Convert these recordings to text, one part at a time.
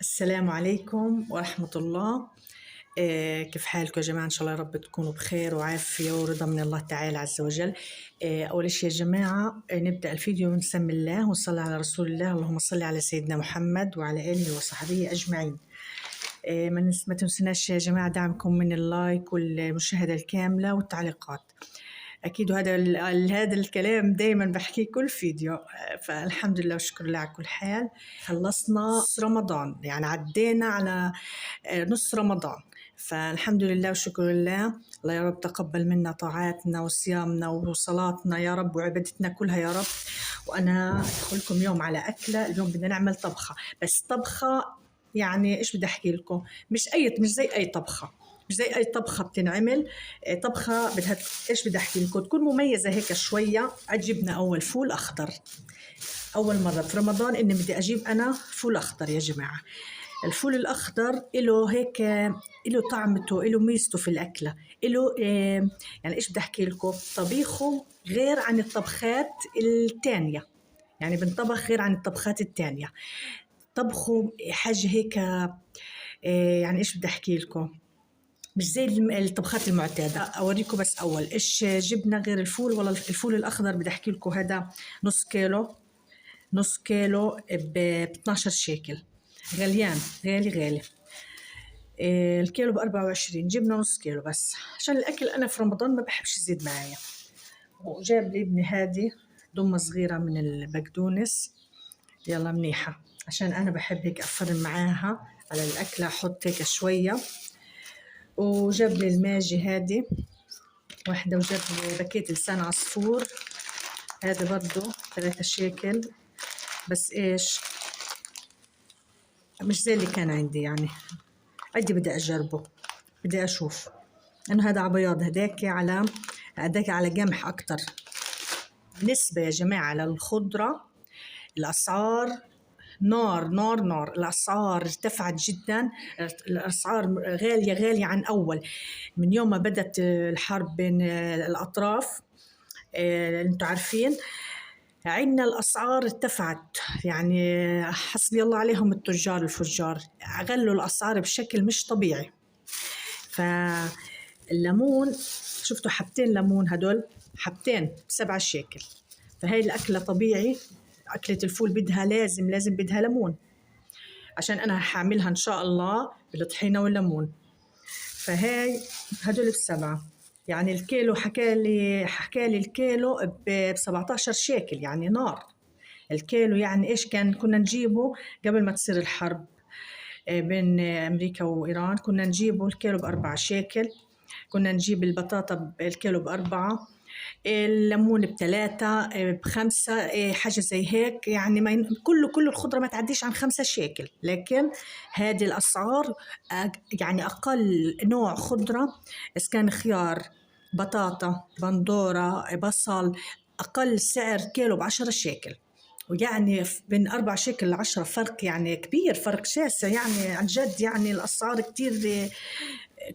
السلام عليكم ورحمة الله. كيف حالكم يا جماعة؟ إن شاء الله يا رب تكونوا بخير وعافية ورضا من الله تعالى عز وجل. أول شيء يا جماعة، نبدأ الفيديو ونسمي الله ونصلي على رسول الله. اللهم صل على سيدنا محمد وعلى آله وصحبه أجمعين. ما تنسناش يا جماعة دعمكم من اللايك والمشاهدة الكاملة والتعليقات. أكيد هذا الكلام دايما بحكيه كل فيديو. فالحمد لله والشكر لله على كل حال. خلصنا رمضان، يعني عدينا على نص رمضان، فالحمد لله والشكر لله. الله يا رب تقبل منا طاعاتنا وصيامنا وصلاتنا يا رب وعبادتنا كلها يا رب. وأنا أدخلكم اليوم على أكلة. اليوم بدنا نعمل طبخة، بس طبخة يعني إيش بدي أحكي لكم، مش زي أي طبخة، مش زي أي طبخة بتنعمل. طبخة بدها إيش بدي أحكي لكم، تكون مميزة هيك شوية. عجبنا أول فول أخضر، أول مرة في رمضان إني بدي أجيب أنا فول أخضر يا جماعة. الفول الأخضر إله هيك، إله طعمته، إله ميزته في الأكلة، إله يعني إيش بدي أحكي لكم، طبيخه غير عن الطبخات التانية، يعني بنطبخ غير عن الطبخات التانية. طبخه حاجة هيك يعني إيش بدي أحكي لكم، مش زي الطبخات المعتادة. أوريكم بس أول إيش جبنا غير الفول. والله الفول الأخضر بدي أحكي لكم هذا نص كيلو ب 12 شيكل، غليان، غالي. الكيلو ب24، جبنا نص كيلو بس عشان الأكل. أنا في رمضان ما بحبش يزيد معايا. وجاب لي ابني هادي ضمة صغيرة من البقدونس، يلا منيحة، عشان أنا بحب هيك أفرم معاها على الأكلة، أحط هيك شوية. وجاب لي الماجي هادي واحدة، وجاب لي باكيت لسان عصفور هذا برضو 3 شيكل. بس إيش، مش زي اللي كان عندي، يعني عندي بدي أجربه، بدي أشوف إنه هذا على بياض، هداك على قمح أكتر. بالنسبة يا جماعة للخضرة، الأسعار نار. الأسعار ارتفعت جدا، الأسعار غالية عن أول، من يوم ما بدت الحرب بين الأطراف. انتوا عارفين عندنا الأسعار ارتفعت، يعني حسبي الله عليهم التجار الفجار، غلوا الأسعار بشكل مش طبيعي. فالليمون، شفتوا حبتين ليمون، هدول حبتين ب7 شيكل. فهي الأكلة طبيعي، أكلة الفول بدها لازم بدها ليمون، عشان أنا هعملها إن شاء الله بالطحينة والليمون. فهاي هدول ب7، يعني الكيلو حكالي الكيلو ب17 شيكل، يعني نار الكيلو. يعني إيش كنا نجيبه قبل ما تصير الحرب بين أمريكا وإيران، كنا نجيبه الكيلو ب4 شيكل، كنا نجيب البطاطا بالكيلو ب4، الليمون ب3، ب5، حاجة زي هيك. يعني ما كل الخضرة ما تعديش عن 5 شيكل. لكن هذه الأسعار يعني أقل نوع خضرة، إذا كان خيار، بطاطا، بندورة، بصل، أقل سعر كيلو ب10 شيكل. ويعني بين 4 شيكل ل10 فرق، يعني كبير، فرق شاسع يعني عن جد. يعني الأسعار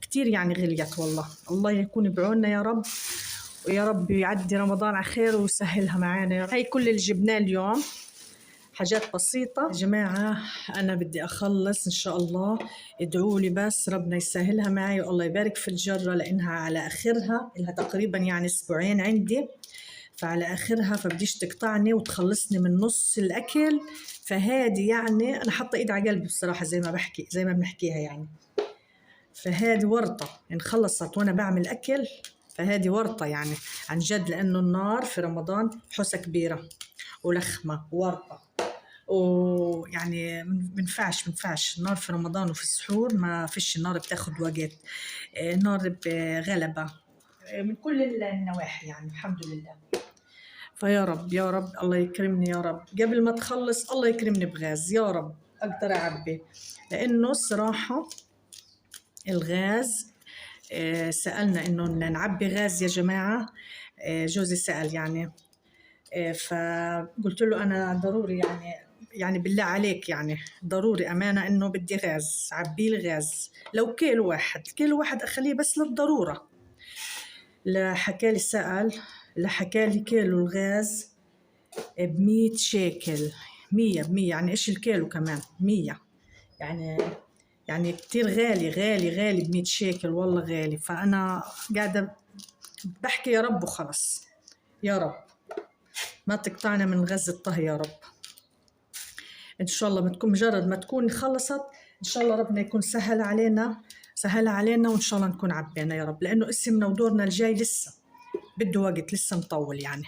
كتير يعني غليت. والله الله يكون بعوننا يا رب، ويا رب يعدي رمضان على خير ويسهلها معانا يا رب. هاي كل اللي جبناه اليوم، حاجات بسيطة يا جماعة. أنا بدي أخلص إن شاء الله، ادعوا لي بس ربنا يسهلها معي والله يبارك في الجرة، لأنها على آخرها، إلها تقريبا يعني 2 أسبوع عندي، فعلى آخرها، فبديش تقطعني وتخلصني من نص الأكل. فهادي يعني أنا حاطة إيد على قلبي بصراحة، زي ما بنحكيها يعني. فهذه ورطة إن خلصت وأنا بعمل أكل، فهذه ورطة يعني عن جد، لأنه النار في رمضان حوسة كبيرة ولخمة ورطة. ويعني منفعش النار في رمضان وفي السحور، ما فيش، النار بتاخد وقت، النار بغلبة من كل النواحي يعني، الحمد لله. فيا رب يا رب الله يكرمني يا رب، قبل ما تخلص الله يكرمني بغاز يا رب أقدر أعبي. لأنه الصراحة الغاز، سألنا إنه نعبي غاز يا جماعة. جوزي سأل يعني، فقلت له أنا ضروري يعني بالله عليك، يعني ضروري أمانة إنه بدي غاز، عبي لي غاز لو كيلو واحد أخليه بس للضرورة. لحكالي سأل، لحكالي كيلو الغاز ب100 شيكل، 100 يعني إيش الكيلو كمان 100، يعني كتير غالي غالي غالي ب100 شيكل، والله غالي. فأنا قاعدة بحكي يا رب وخلص، يا رب ما تقطعنا من غز الطهي يا رب. إن شاء الله بتكون مجرد ما تكون خلصت إن شاء الله ربنا يكون سهل علينا وإن شاء الله نكون عبينا يا رب، لأنه اسمنا ودورنا الجاي لسه بده وقت، لسه مطول يعني.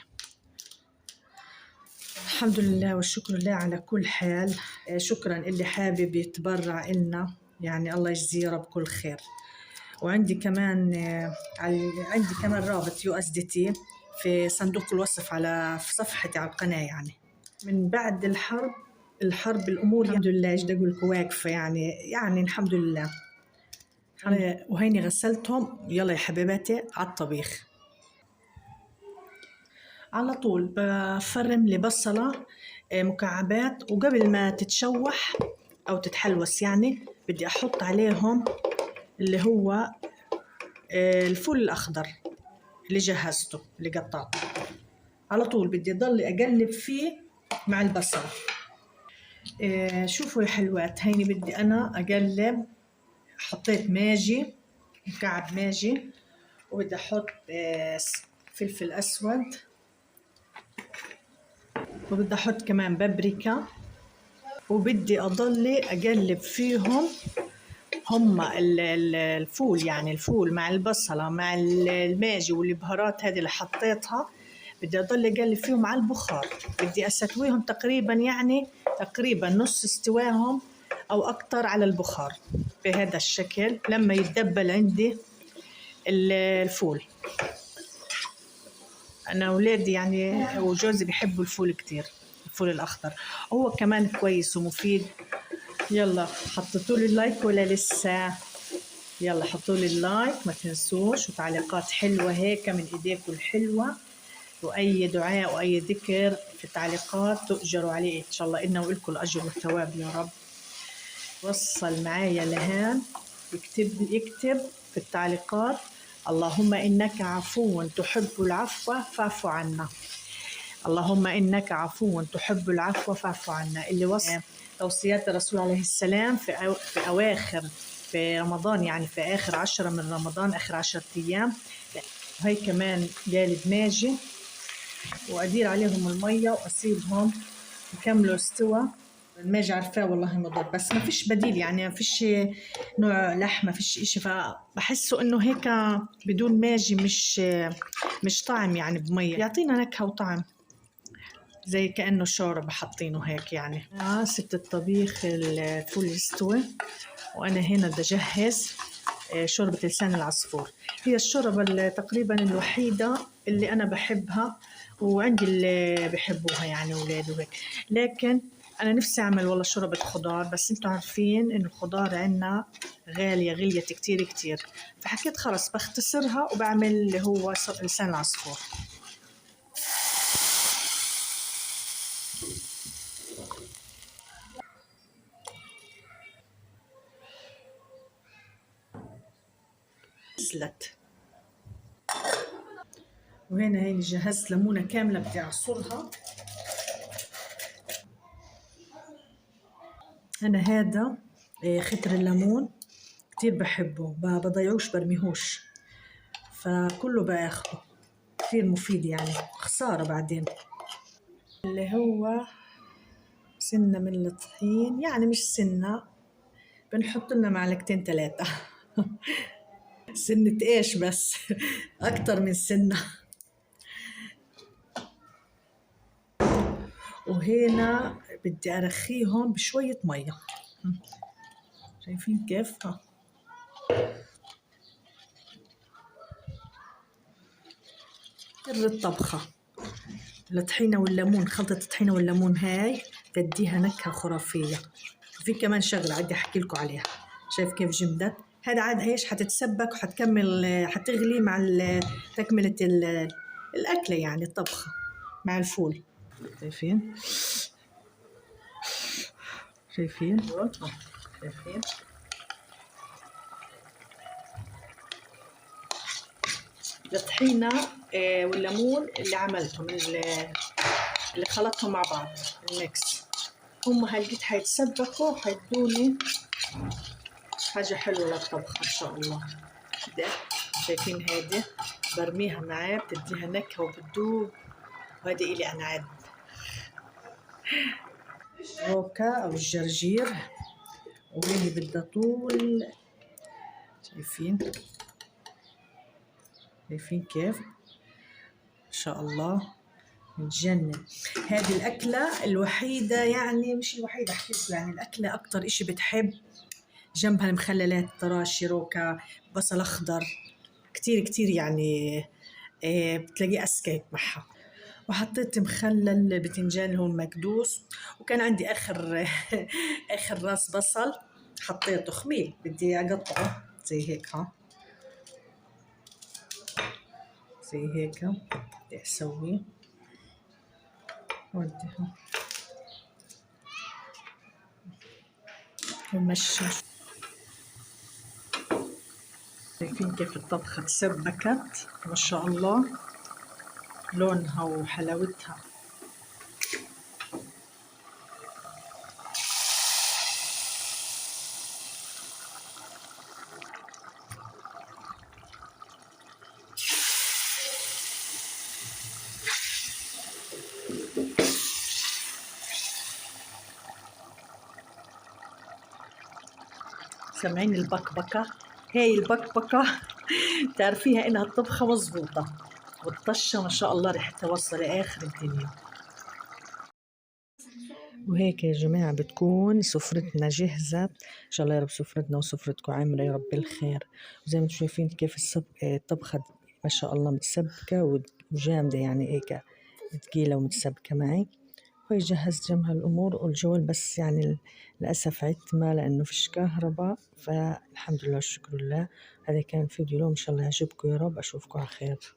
الحمد لله والشكر لله على كل حال. شكرا اللي حابب يتبرع إلنا، يعني الله يجزيه رب كل خير. وعندي كمان عندي كمان رابط USDT في صندوق الوصف في صفحتي على القناة. يعني من بعد الحرب الأمور الحمد لله ايش بدي أقول لكم واقفة، يعني الحمد لله. وهيني غسلتهم، يلا يا حبيباتي على الطبيخ. على طول بفرم لي بصلة مكعبات، وقبل ما تتشوح أو تتحلوس يعني بدي أحط عليهم اللي هو الفول الأخضر اللي جهزته اللي قطعته. على طول بدي أضل أقلب فيه مع البصلة. شوفوا يا حلوات، هيني بدي أنا أقلب. حطيت ماجي، مكعب ماجي، وبدي أحط فلفل أسود، وبدي أحط كمان بابريكا، وبدي أضل أقلب فيهم هم الفول، يعني الفول مع البصلة مع الماجي والبهارات هذه اللي حطيتها. بدي أضل أقلب فيهم على البخار، بدي أستويهم تقريبا، يعني تقريبا نص استواهم أو أكتر على البخار بهذا الشكل لما يتدبل عندي الفول. أنا أولادي يعني وجوزي بيحبوا الفول كتير، الفول الأخضر هو كمان كويس ومفيد. يلا حطيتوا لي اللايك ولا لسه؟ يلا حطوا لي اللايك ما تنسوش، وتعليقات حلوة هيك من إيديكم الحلوة، وأي دعاء وأي ذكر في التعليقات تؤجروا عليه إن شاء الله، إنا وإلكم الأجر والثواب يا رب. وصل معايا لهان، يكتب في التعليقات اللهم إنك عفو تحب العفو فاعف عنا، اللهم إنك عفو تحب العفو فاعف عنا، اللي وصل توصيات الرسول عليه السلام في أواخر في رمضان، يعني في آخر 10 من رمضان، آخر 10 أيام. وهي كمان قالب ماجي، وأدير عليهم المية وأسيبهم يكملوا استوى. الماجي عارفاه والله مضر، بس ما فيش بديل، يعني ما فيش نوع لحمة، ما فيش إشي، فبحسه إنه هيك بدون ماجي مش طعم، يعني بمية يعطينا نكهة وطعم زي كأنه شوربة حاطينه هيك يعني. سبت الطبيخ الفول يستوي، وأنا هنا بدي أجهز شوربة لسان العصفور. هي الشوربة تقريبا الوحيدة اللي أنا بحبها، وعندي اللي بحبوها يعني أولاد وهيك، لكن أنا نفسي أعمل والله شوربة خضار، بس أنتوا عارفين إنه الخضار عنا غالية غليت كتير كتير، فحكيت خلص بختصرها وبعمل اللي هو لسان العصفور. نزلت، وهنا هيني جهزت ليمونة كاملة بدي أعصرها. أنا هذا خضر الليمون كتير بحبه، بضيعوش برميهوش، فكله باخده، كتير مفيد يعني، خسارة بعدين. اللي هو سنة من الطحين، يعني مش سنة، بنحط لنا معلقتين 3 سنة إيش بس أكتر من سنة. وهنا بدي أرخيهم بشوية مية، شايفين كيف؟ سر الطبخة الطحينة والليمون، خلطة الطحينة والليمون هاي تديها نكهة خرافية. وفي كمان شغلة عادي أحكي لكم عليها، شايف كيف جمدت؟ هذا عاد إيش حتتسبك وحتكمل، حتغلي مع تكملة الأكلة، يعني الطبخة مع الفول. شايفين؟ شايفين؟ شايفين؟ الطحينة والليمون اللي عملتهم، اللي خلطتهم مع بعض الميكس، هم هلقيت حيتسبكوا حيدوني حاجة حلوة للطبخ إن شاء الله. كده شايفين هيدي برميها معاه بتديها نكهة وبتدوب، وهيدي إلي أنا عاد روكا أو الجرجير، وهي بدها طول. شايفين كيف إن شاء الله بتجنن. هذه الأكلة الوحيدة، يعني مش الوحيدة أحكيلكوا، يعني الأكلة أكتر إشي بتحب جنبها المخللات، طراشي، روكا، بصل أخضر، كتير كتير يعني بتلاقيه أسكيت معها. وحطيت مخلل بتنجان اللي هو المكدوس، وكان عندي آخر آخر راس بصل حطيته خميل بدي أقطعه زي هيك. زي هيك بدي أسويه وديها ومشي. شايفين كيف الطبخة تسبكت ما شاء الله، لونها وحلاوتها. سامعين البكبكة؟ هاي البكبكة تعرفيها إنها الطبخة مزبوطة، والطشة ما شاء الله ريحتها وصل لآخر الدنيا. وهيك يا جماعة بتكون سفرتنا جهزت. إن شاء الله يا رب سفرتنا وسفرتكم عامرة يا رب بالخير. وزي ما انتم شايفين كيف الطبخة ما شاء الله متسبكة وجامدة، يعني هيك تقيلة ومتسبكة معي. وهي جهزت جنبها الأمور والجوال، بس يعني للأسف عتمة لأنه فيش كهرباء، فالحمد لله والشكر لله. هذا كان فيديو اليوم، إن شاء الله يعجبكم يا رب، أشوفكم على خير.